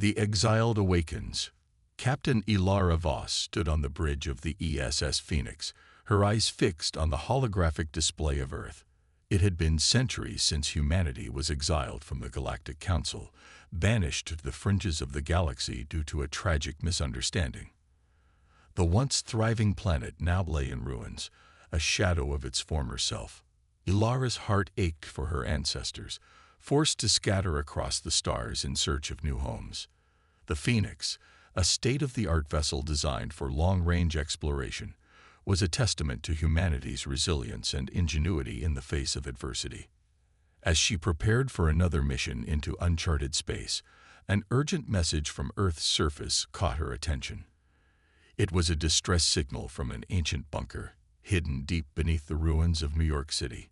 The Exiled awakens. Captain Ilara Voss stood on the bridge of the ESS Phoenix, her eyes fixed on the holographic display of Earth. It had been centuries since humanity was exiled from the Galactic Council, banished to the fringes of the galaxy due to a tragic misunderstanding. The once thriving planet now lay in ruins, a shadow of its former self. Ilara's heart ached for her ancestors, forced to scatter across the stars in search of new homes. The Phoenix, a state-of-the-art vessel designed for long-range exploration, was a testament to humanity's resilience and ingenuity in the face of adversity. As she prepared for another mission into uncharted space, an urgent message from Earth's surface caught her attention. It was a distress signal from an ancient bunker, hidden deep beneath the ruins of New York City.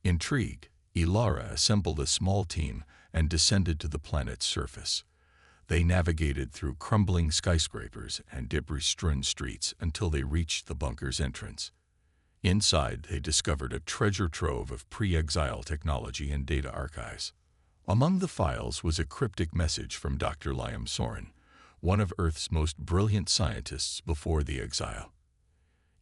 Intrigued, Ilara assembled a small team and descended to the planet's surface. They navigated through crumbling skyscrapers and debris-strewn streets until they reached the bunker's entrance. Inside, they discovered a treasure trove of pre-exile technology and data archives. Among the files was a cryptic message from Dr. Liam Soren, one of Earth's most brilliant scientists before the exile.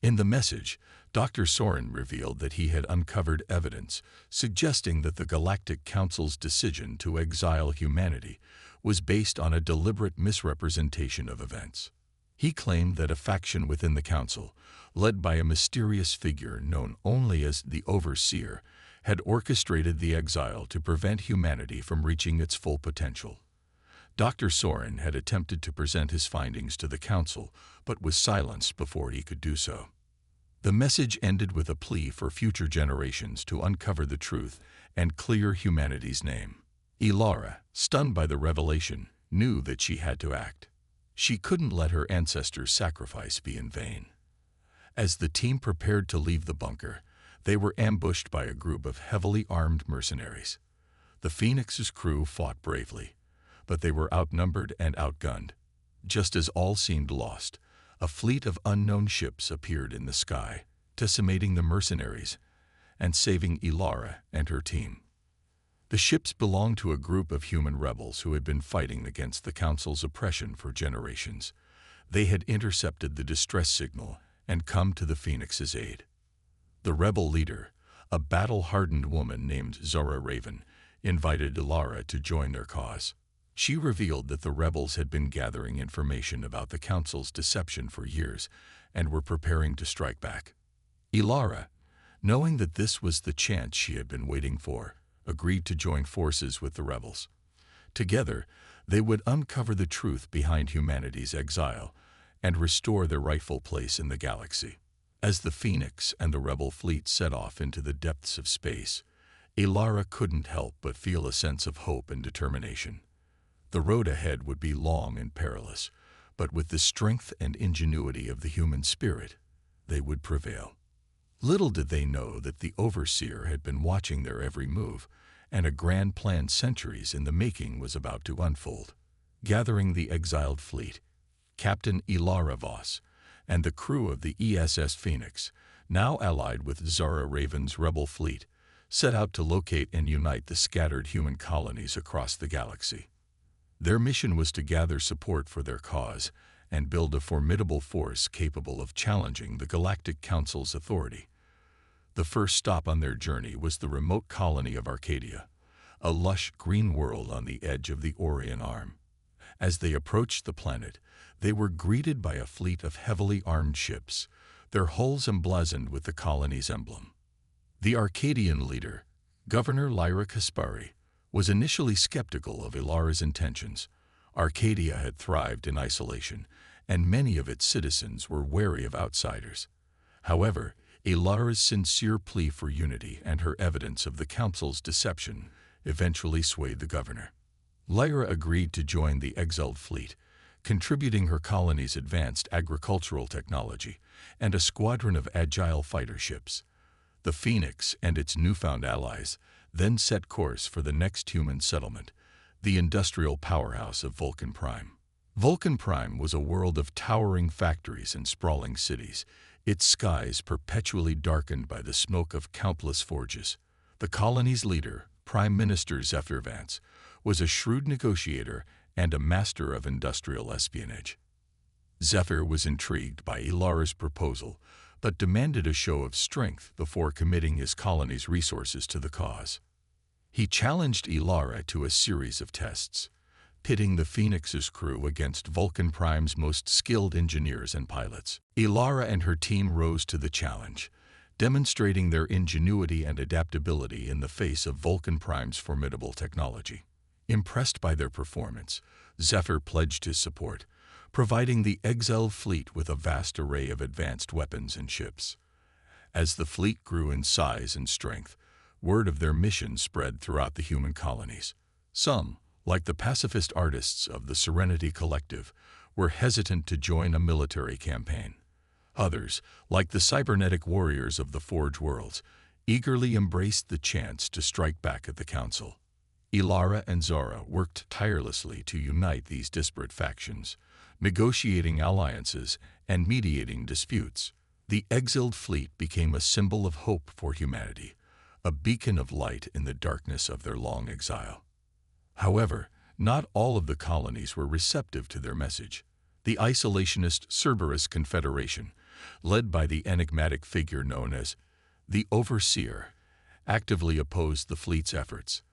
In the message, Dr. Soren revealed that he had uncovered evidence suggesting that the Galactic Council's decision to exile humanity was based on a deliberate misrepresentation of events. He claimed that a faction within the Council, led by a mysterious figure known only as the Overseer, had orchestrated the exile to prevent humanity from reaching its full potential. Dr. Soren had attempted to present his findings to the Council, but was silenced before he could do so. The message ended with a plea for future generations to uncover the truth and clear humanity's name. Ilara, stunned by the revelation, knew that she had to act. She couldn't let her ancestors' sacrifice be in vain. As the team prepared to leave the bunker, they were ambushed by a group of heavily armed mercenaries. The Phoenix's crew fought bravely, but they were outnumbered and outgunned. Just as all seemed lost, a fleet of unknown ships appeared in the sky, decimating the mercenaries and saving Ilara and her team. The ships belonged to a group of human rebels who had been fighting against the Council's oppression for generations. They had intercepted the distress signal and come to the Phoenix's aid. The rebel leader, a battle-hardened woman named Zara Raven, invited Ilara to join their cause. She revealed that the rebels had been gathering information about the Council's deception for years and were preparing to strike back. Ilara, knowing that this was the chance she had been waiting for, agreed to join forces with the rebels. Together, they would uncover the truth behind humanity's exile and restore their rightful place in the galaxy. As the Phoenix and the rebel fleet set off into the depths of space, Ilara couldn't help but feel a sense of hope and determination. The road ahead would be long and perilous, but with the strength and ingenuity of the human spirit, they would prevail. Little did they know that the Overseer had been watching their every move, and a grand plan centuries in the making was about to unfold. Gathering the exiled fleet, Captain Ilara Voss and the crew of the ESS Phoenix, now allied with Zara Raven's rebel fleet, set out to locate and unite the scattered human colonies across the galaxy. Their mission was to gather support for their cause and build a formidable force capable of challenging the Galactic Council's authority. The first stop on their journey was the remote colony of Arcadia, a lush green world on the edge of the Orion Arm. As they approached the planet, they were greeted by a fleet of heavily armed ships, their hulls emblazoned with the colony's emblem. The Arcadian leader, Governor Lyra Kaspari, was initially skeptical of Ilara's intentions. Arcadia had thrived in isolation, and many of its citizens were wary of outsiders. However, Ilara's sincere plea for unity and her evidence of the Council's deception eventually swayed the governor. Lyra agreed to join the exiled fleet, contributing her colony's advanced agricultural technology and a squadron of agile fighter ships. The Phoenix and its newfound allies then set course for the next human settlement, the industrial powerhouse of Vulcan Prime. Vulcan Prime was a world of towering factories and sprawling cities, its skies perpetually darkened by the smoke of countless forges. The colony's leader, Prime Minister Zephyr Vance, was a shrewd negotiator and a master of industrial espionage. Zephyr was intrigued by Ilara's proposal, but demanded a show of strength before committing his colony's resources to the cause. He challenged Ilara to a series of tests, pitting the Phoenix's crew against Vulcan Prime's most skilled engineers and pilots. Ilara and her team rose to the challenge, demonstrating their ingenuity and adaptability in the face of Vulcan Prime's formidable technology. Impressed by their performance, Zephyr pledged his support, providing the Exiled fleet with a vast array of advanced weapons and ships. As the fleet grew in size and strength, word of their mission spread throughout the human colonies. Some, like the pacifist artists of the Serenity Collective, were hesitant to join a military campaign. Others, like the cybernetic warriors of the Forge Worlds, eagerly embraced the chance to strike back at the Council. Ilara and Zara worked tirelessly to unite these disparate factions, negotiating alliances and mediating disputes. The Exiled fleet became a symbol of hope for humanity, a beacon of light in the darkness of their long exile. However, not all of the colonies were receptive to their message. The isolationist Cerberus Confederation, led by the enigmatic figure known as the Overseer, actively opposed the fleet's efforts.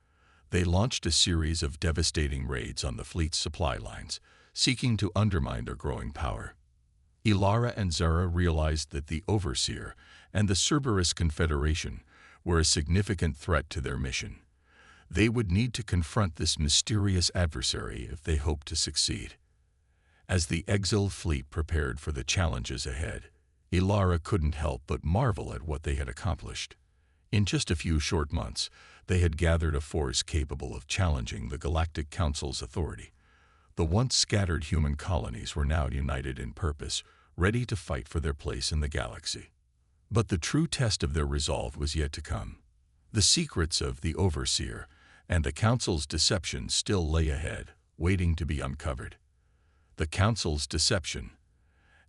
They launched a series of devastating raids on the fleet's supply lines, seeking to undermine their growing power. Ilara and Zara realized that the Overseer and the Cerberus Confederation were a significant threat to their mission. They would need to confront this mysterious adversary if they hoped to succeed. As the Exiled fleet prepared for the challenges ahead, Ilara couldn't help but marvel at what they had accomplished. In just a few short months, they had gathered a force capable of challenging the Galactic Council's authority. The once scattered human colonies were now united in purpose, ready to fight for their place in the galaxy. But the true test of their resolve was yet to come. The secrets of the Overseer and the Council's deception still lay ahead, waiting to be uncovered. The Council's deception.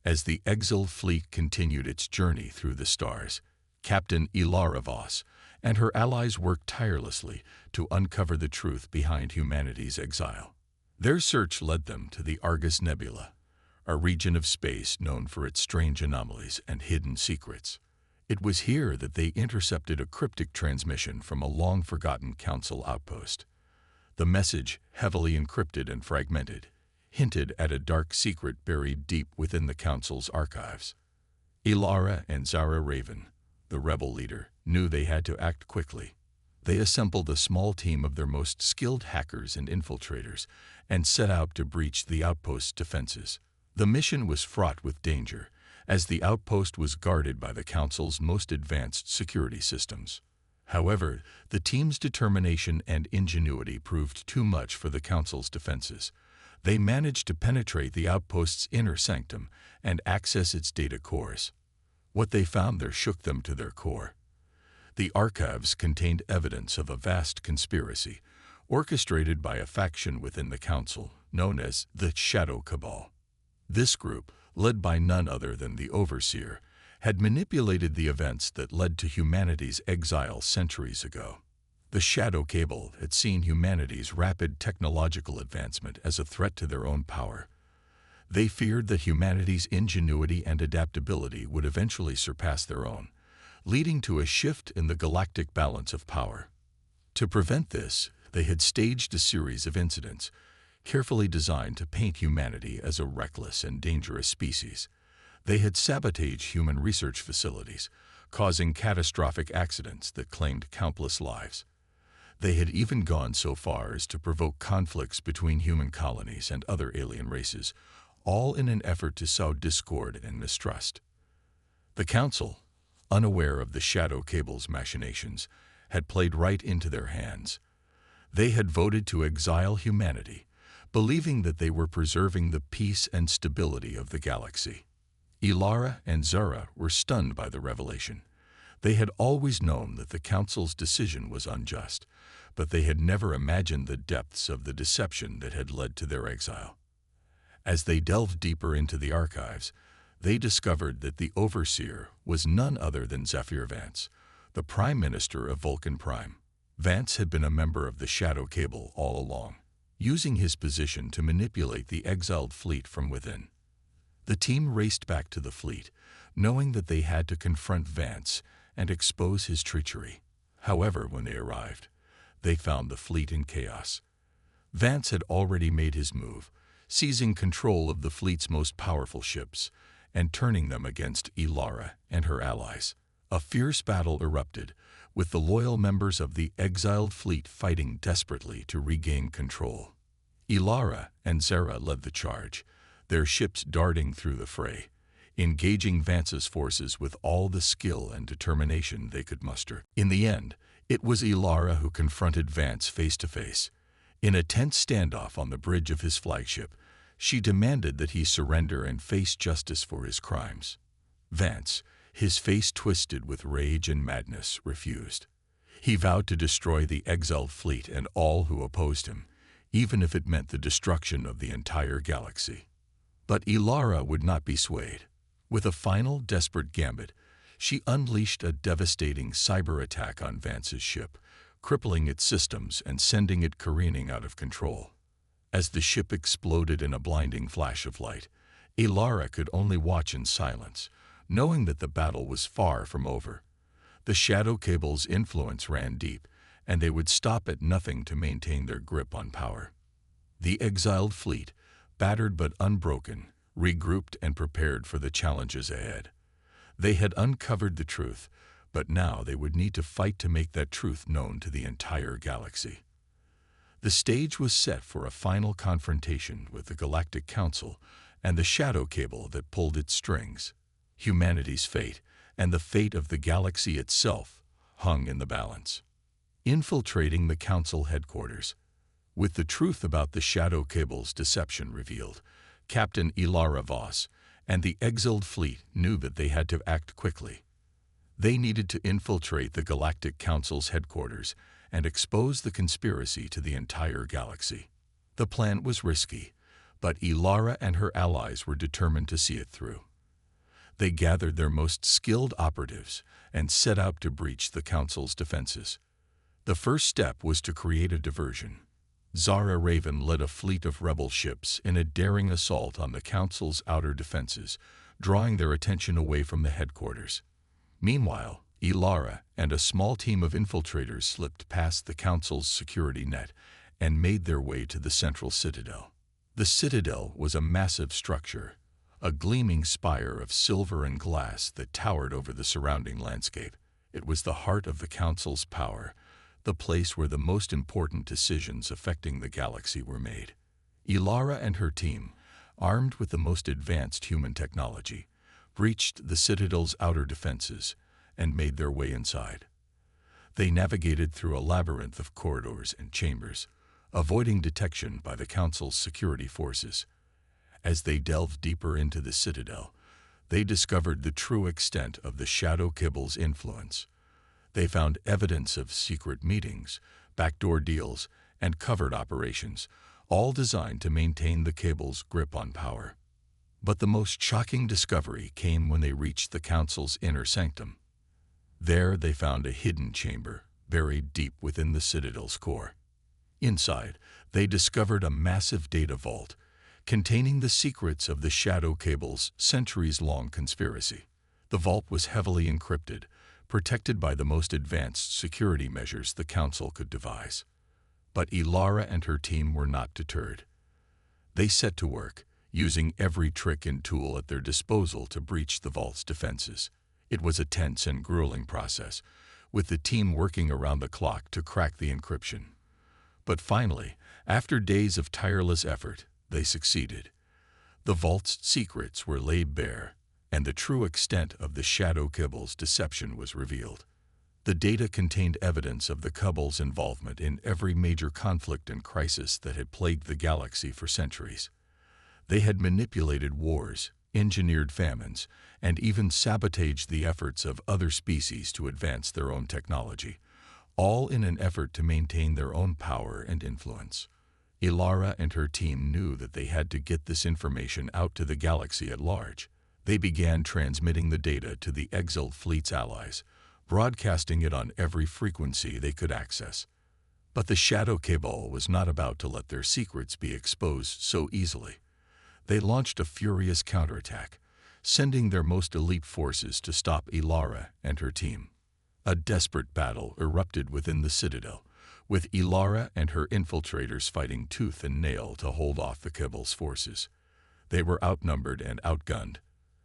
As the Exiled fleet continued its journey through the stars, Captain Ilara Voss and her allies worked tirelessly to uncover the truth behind humanity's exile. Their search led them to the Argus Nebula, a region of space known for its strange anomalies and hidden secrets. It was here that they intercepted a cryptic transmission from a long-forgotten Council outpost. The message, heavily encrypted and fragmented, hinted at a dark secret buried deep within the Council's archives. Ilara and Zara Raven, the rebel leader, knew they had to act quickly. They assembled a small team of their most skilled hackers and infiltrators and set out to breach the outpost's defenses. The mission was fraught with danger, as the outpost was guarded by the Council's most advanced security systems. However, the team's determination and ingenuity proved too much for the Council's defenses. They managed to penetrate the outpost's inner sanctum and access its data cores. What they found there shook them to their core. The archives contained evidence of a vast conspiracy, orchestrated by a faction within the Council known as the Shadow Cabal. This group, led by none other than the Overseer, had manipulated the events that led to humanity's exile centuries ago. The Shadow Cabal had seen humanity's rapid technological advancement as a threat to their own power. They feared that humanity's ingenuity and adaptability would eventually surpass their own, leading to a shift in the galactic balance of power. To prevent this, they had staged a series of incidents, carefully designed to paint humanity as a reckless and dangerous species. They had sabotaged human research facilities, causing catastrophic accidents that claimed countless lives. They had even gone so far as to provoke conflicts between human colonies and other alien races, all in an effort to sow discord and mistrust. The Council, unaware of the Shadow Cable's machinations, had played right into their hands. They had voted to exile humanity, believing that they were preserving the peace and stability of the galaxy. Ilara and Zara were stunned by the revelation. They had always known that the Council's decision was unjust, but they had never imagined the depths of the deception that had led to their exile. As they delved deeper into the archives, they discovered that the Overseer was none other than Zephyr Vance, the Prime Minister of Vulcan Prime. Vance had been a member of the Shadow Cable all along. using his position to manipulate the exiled fleet from within. The team raced back to the fleet, knowing that they had to confront Vance and expose his treachery. However, when they arrived, they found the fleet in chaos. Vance had already made his move, seizing control of the fleet's most powerful ships and turning them against Ilara and her allies. A fierce battle erupted, with the loyal members of the exiled fleet fighting desperately to regain control. Ilara and Zara led the charge, their ships darting through the fray, engaging Vance's forces with all the skill and determination they could muster. In the end, it was Ilara who confronted Vance face to face. In a tense standoff on the bridge of his flagship, she demanded that he surrender and face justice for his crimes. Vance, his face twisted with rage and madness, refused. He vowed to destroy the exiled fleet and all who opposed him, even if it meant the destruction of the entire galaxy. But Ilara would not be swayed. With a final, desperate gambit, she unleashed a devastating cyber attack on Vance's ship, crippling its systems and sending it careening out of control. As the ship exploded in a blinding flash of light, Ilara could only watch in silence, knowing that the battle was far from over. The Shadow Cable's influence ran deep, and they would stop at nothing to maintain their grip on power. The exiled fleet, battered but unbroken, regrouped and prepared for the challenges ahead. They had uncovered the truth, but now they would need to fight to make that truth known to the entire galaxy. The stage was set for a final confrontation with the Galactic Council and the Shadow Cable that pulled its strings. Humanity's fate and the fate of the galaxy itself hung in the balance. Infiltrating the Council headquarters. With the truth about the Shadow Cable's deception revealed, Captain Ilara Voss and the exiled fleet knew that they had to act quickly. They needed to infiltrate the Galactic Council's headquarters and expose the conspiracy to the entire galaxy. The plan was risky, but Ilara and her allies were determined to see it through. They gathered their most skilled operatives and set out to breach the Council's defenses. The first step was to create a diversion. Zara Raven led a fleet of rebel ships in a daring assault on the Council's outer defenses, drawing their attention away from the headquarters. Meanwhile, Ilara and a small team of infiltrators slipped past the Council's security net and made their way to the central citadel. The citadel was a massive structure, a gleaming spire of silver and glass that towered over the surrounding landscape. It was the heart of the Council's power, the place where the most important decisions affecting the galaxy were made. Ilara and her team, armed with the most advanced human technology, breached the Citadel's outer defenses and made their way inside. They navigated through a labyrinth of corridors and chambers, avoiding detection by the Council's security forces. As they delved deeper into the Citadel, they discovered the true extent of the Shadow Cable's influence. They found evidence of secret meetings, backdoor deals, and covert operations, all designed to maintain the cable's grip on power. But the most shocking discovery came when they reached the Council's inner sanctum. There they found a hidden chamber, buried deep within the Citadel's core. Inside, they discovered a massive data vault, containing the secrets of the Shadow Cable's centuries-long conspiracy. The vault was heavily encrypted, protected by the most advanced security measures the Council could devise. But Ilara and her team were not deterred. They set to work, using every trick and tool at their disposal to breach the vault's defenses. It was a tense and grueling process, with the team working around the clock to crack the encryption. But finally, after days of tireless effort, they succeeded. The vault's secrets were laid bare, and the true extent of the Shadow Cable's deception was revealed. The data contained evidence of the Cable's involvement in every major conflict and crisis that had plagued the galaxy for centuries. They had manipulated wars, engineered famines, and even sabotaged the efforts of other species to advance their own technology, all in an effort to maintain their own power and influence. Ilara and her team knew that they had to get this information out to the galaxy at large. They began transmitting the data to the exiled fleet's allies, broadcasting it on every frequency they could access. But the Shadow Cabal was not about to let their secrets be exposed so easily. They launched a furious counterattack, sending their most elite forces to stop Ilara and her team. A desperate battle erupted within the Citadel, with Ilara and her infiltrators fighting tooth and nail to hold off the Cabal's forces. They were outnumbered and outgunned,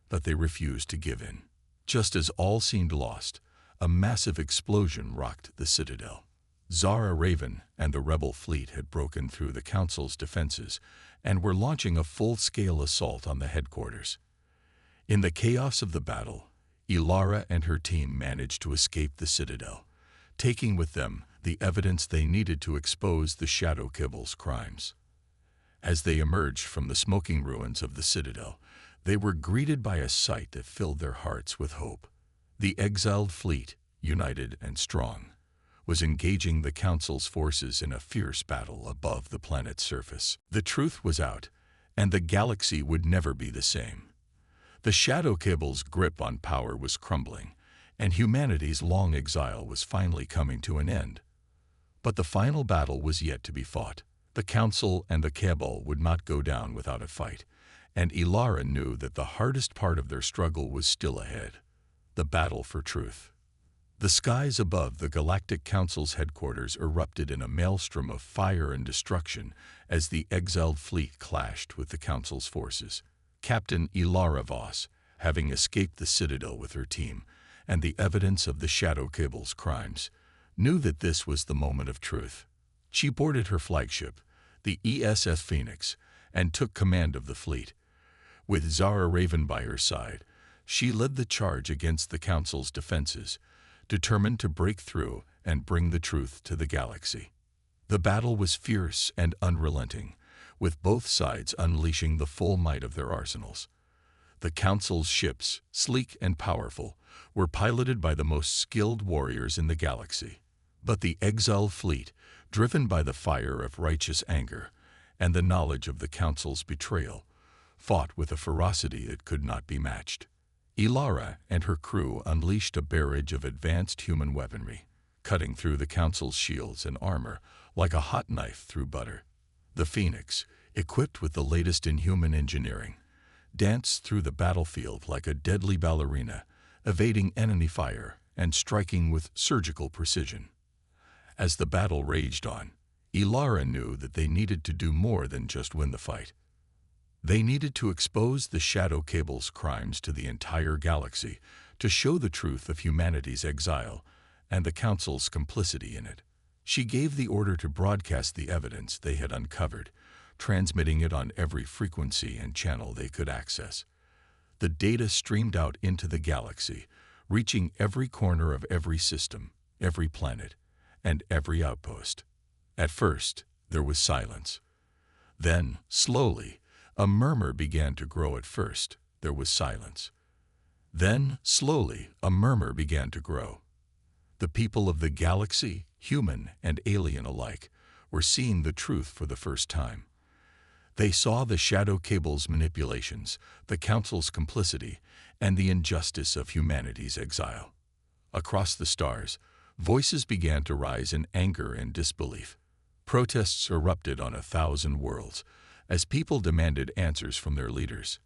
but they refused to give in. Just as all seemed lost, a massive explosion rocked the Citadel. Zara Raven and the rebel fleet had broken through the Council's defenses and were launching a full-scale assault on the headquarters. In the chaos of the battle, Ilara and her team managed to escape the Citadel, taking with them the evidence they needed to expose the Shadow Cabal's crimes. As they emerged from the smoking ruins of the Citadel, they were greeted by a sight that filled their hearts with hope. The Exiled fleet, united and strong, was engaging the Council's forces in a fierce battle above the planet's surface. The truth was out, and the galaxy would never be the same. The Shadow Cabal's grip on power was crumbling, and humanity's long exile was finally coming to an end. But the final battle was yet to be fought. The Council and the Cabal would not go down without a fight, and Ilara knew that the hardest part of their struggle was still ahead: the battle for truth. The skies above the Galactic Council's headquarters erupted in a maelstrom of fire and destruction as the Exiled fleet clashed with the Council's forces. Captain Ilara Voss, having escaped the Citadel with her team and the evidence of the Shadow Cabal's crimes, knew that this was the moment of truth. She boarded her flagship, the ESS Phoenix, and took command of the fleet. With Zara Raven by her side, she led the charge against the Council's defenses, determined to break through and bring the truth to the galaxy. The battle was fierce and unrelenting, with both sides unleashing the full might of their arsenals. The Council's ships, sleek and powerful, were piloted by the most skilled warriors in the galaxy. But the Exiled fleet, driven by the fire of righteous anger and the knowledge of the Council's betrayal, fought with a ferocity that could not be matched. Ilara and her crew unleashed a barrage of advanced human weaponry, cutting through the Council's shields and armor like a hot knife through butter. The Phoenix, equipped with the latest in human engineering, danced through the battlefield like a deadly ballerina, evading enemy fire and striking with surgical precision. As the battle raged on, Ilara knew that they needed to do more than just win the fight. They needed to expose the Shadow Cabal's crimes to the entire galaxy, to show the truth of humanity's exile and the Council's complicity in it. She gave the order to broadcast the evidence they had uncovered, transmitting it on every frequency and channel they could access. The data streamed out into the galaxy, reaching every corner of every system, every planet, and every outpost. At first, there was silence. Then, slowly, a murmur began to grow. At first, there was silence. Then, slowly, a murmur began to grow. The people of the galaxy, human and alien alike, were seeing the truth for the first time. They saw the Shadow Cabal's manipulations, the Council's complicity, and the injustice of humanity's exile. Across the stars, voices began to rise in anger and disbelief. Protests erupted on 1,000 worlds as people demanded answers from their leaders.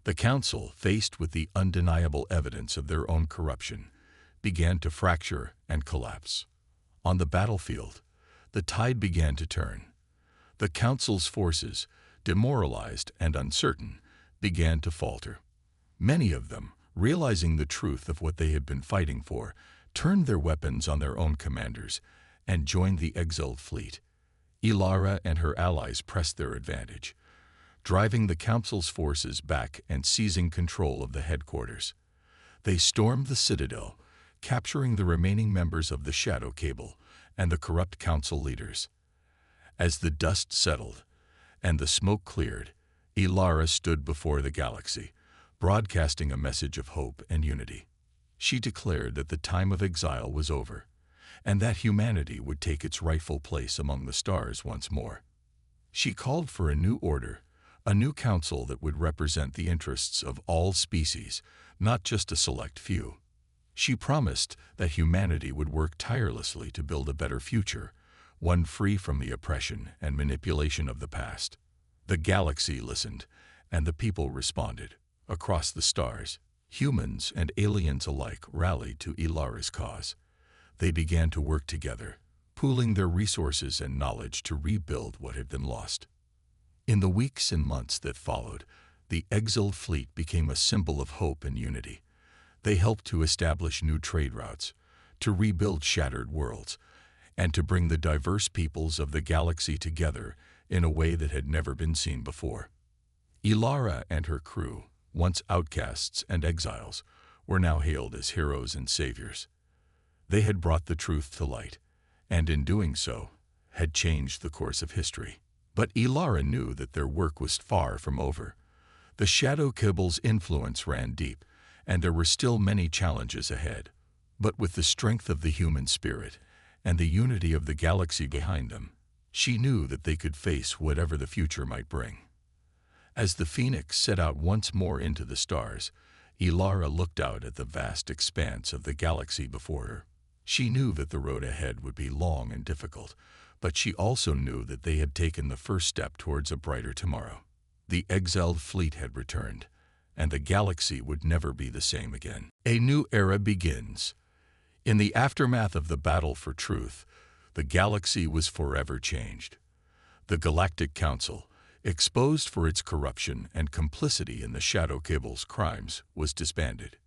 The Council, faced with the undeniable evidence of their own corruption, began to fracture and collapse. On the battlefield, the tide began to turn. The Council's forces, demoralized and uncertain, began to falter. Many of them, realizing the truth of what they had been fighting for, turned their weapons on their own commanders and joined the Exiled fleet. Ilara and her allies pressed their advantage, driving the Council's forces back and seizing control of the headquarters. They stormed the Citadel, capturing the remaining members of the Shadow Cabal and the corrupt Council leaders. As the dust settled and the smoke cleared, Ilara stood before the galaxy, broadcasting a message of hope and unity. She declared that the time of exile was over, and that humanity would take its rightful place among the stars once more. She called for a new order, a new council that would represent the interests of all species, not just a select few. She promised that humanity would work tirelessly to build a better future, one free from the oppression and manipulation of the past. The galaxy listened, and the people responded. Across the stars, humans and aliens alike rallied to Ilara's cause. They began to work together, pooling their resources and knowledge to rebuild what had been lost. In the weeks and months that followed, the Exiled fleet became a symbol of hope and unity. They helped to establish new trade routes, to rebuild shattered worlds, and to bring the diverse peoples of the galaxy together in a way that had never been seen before. Ilara and her crew, once outcasts and exiles, were now hailed as heroes and saviors. They had brought the truth to light, and in doing so, had changed the course of history. But Ilara knew that their work was far from over. The Shadow Kibble's influence ran deep, and there were still many challenges ahead. But with the strength of the human spirit and the unity of the galaxy behind them, she knew that they could face whatever the future might bring. As the Phoenix set out once more into the stars, Ilara looked out at the vast expanse of the galaxy before her. She knew that the road ahead would be long and difficult, but she also knew that they had taken the first step towards a brighter tomorrow. The Exiled fleet had returned, and the galaxy would never be the same again. A new era begins. In the aftermath of the battle for truth, the galaxy was forever changed. The Galactic Council, exposed for its corruption and complicity in the Shadow Kibble's crimes, was disbanded.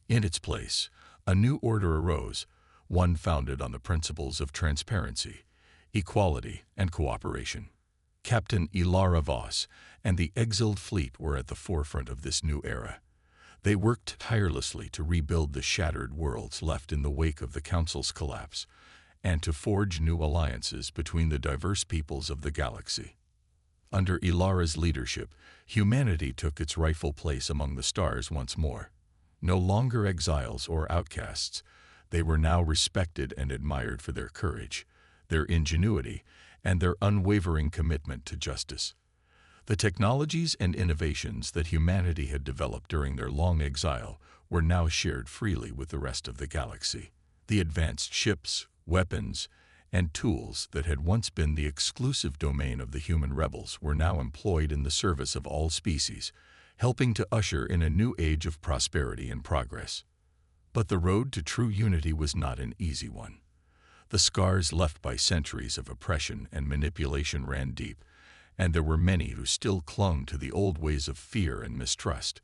In its place, a new order arose, one founded on the principles of transparency, equality, and cooperation. Captain Ilara Voss and the Exiled fleet were at the forefront of this new era. They worked tirelessly to rebuild the shattered worlds left in the wake of the Council's collapse, and to forge new alliances between the diverse peoples of the galaxy. Under Ilara's leadership, humanity took its rightful place among the stars once more. No longer exiles or outcasts, they were now respected and admired for their courage, their ingenuity, and their unwavering commitment to justice. The technologies and innovations that humanity had developed during their long exile were now shared freely with the rest of the galaxy. The advanced ships, weapons, and tools that had once been the exclusive domain of the human rebels were now employed in the service of all species, helping to usher in a new age of prosperity and progress. But the road to true unity was not an easy one. The scars left by centuries of oppression and manipulation ran deep, and there were many who still clung to the old ways of fear and mistrust.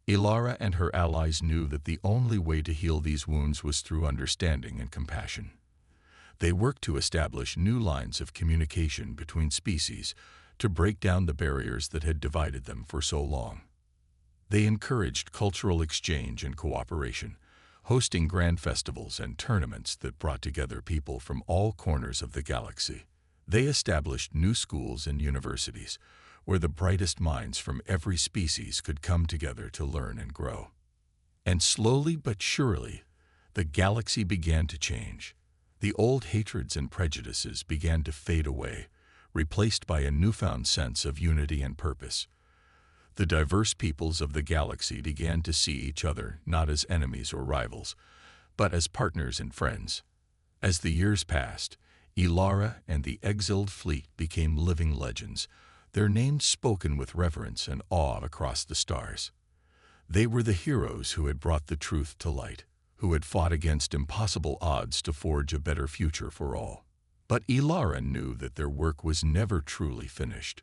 Ilara and her allies knew that the only way to heal these wounds was through understanding and compassion. They worked to establish new lines of communication between species to break down the barriers that had divided them for so long. They encouraged cultural exchange and cooperation, hosting grand festivals and tournaments that brought together people from all corners of the galaxy. They established new schools and universities where the brightest minds from every species could come together to learn and grow. And slowly but surely, the galaxy began to change. The old hatreds and prejudices began to fade away, replaced by a newfound sense of unity and purpose. The diverse peoples of the galaxy began to see each other not as enemies or rivals, but as partners and friends. As the years passed, Ilara and the Exiled fleet became living legends, their names spoken with reverence and awe across the stars. They were the heroes who had brought the truth to light, who had fought against impossible odds to forge a better future for all. But Ilara knew that their work was never truly finished.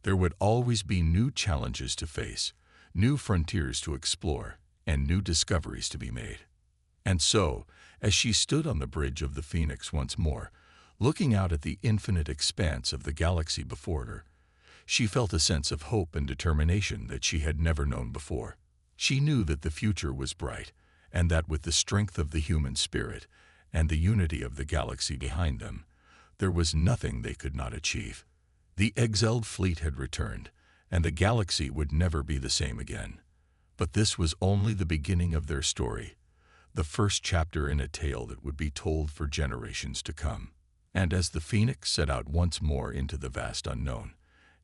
There would always be new challenges to face, new frontiers to explore, and new discoveries to be made. And so, as she stood on the bridge of the Phoenix once more, looking out at the infinite expanse of the galaxy before her, she felt a sense of hope and determination that she had never known before. She knew that the future was bright, and that with the strength of the human spirit and the unity of the galaxy behind them, there was nothing they could not achieve. The Exiled fleet had returned, and the galaxy would never be the same again. But this was only the beginning of their story, the first chapter in a tale that would be told for generations to come. And as the Phoenix set out once more into the vast unknown,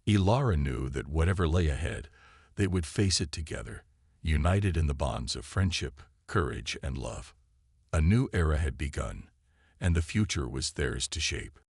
Ilara knew that whatever lay ahead, they would face it together, united in the bonds of friendship, courage, and love. A new era had begun, and the future was theirs to shape.